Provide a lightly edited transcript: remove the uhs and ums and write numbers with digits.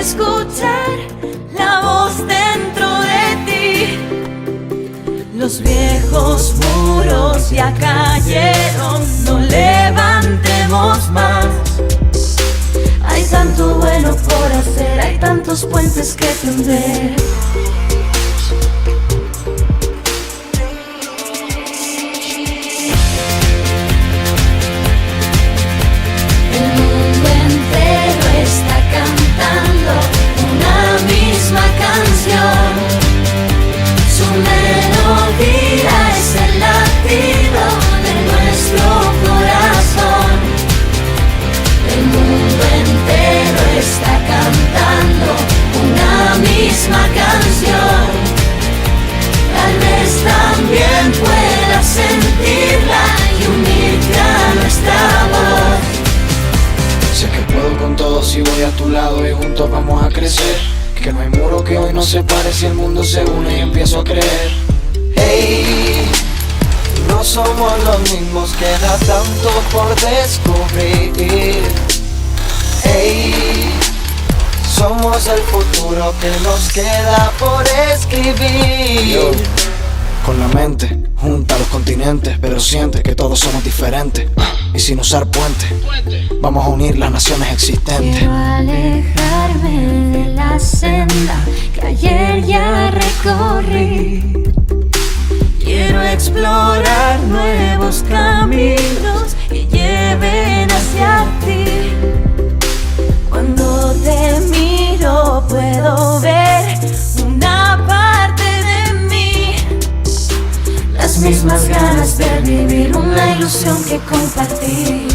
escuchar la voz dentro de ti. Los viejos muros ya cayeron, no levantemos más. Hay tanto bueno por hacer, hay tantos puentes que tender. Si voy a tu lado y juntos vamos a crecer, que no hay muro que hoy nos separe si el mundo se une y empiezo a creer. Hey, no somos los mismos, queda tanto por descubrir. Hey, somos el futuro que nos queda por escribir. Yo, con la mente junta los continentes, pero siente que todos somos diferentes. Y sin usar puentes, vamos a unir las naciones existentes. Quiero alejarme de la senda que ayer ya recorrí. Quiero explorar nuevos caminos que lleven hacia ti. Cuando te miro puedo ver una parte de mí, las mismas ganas de vivir, una ilusión que compartir.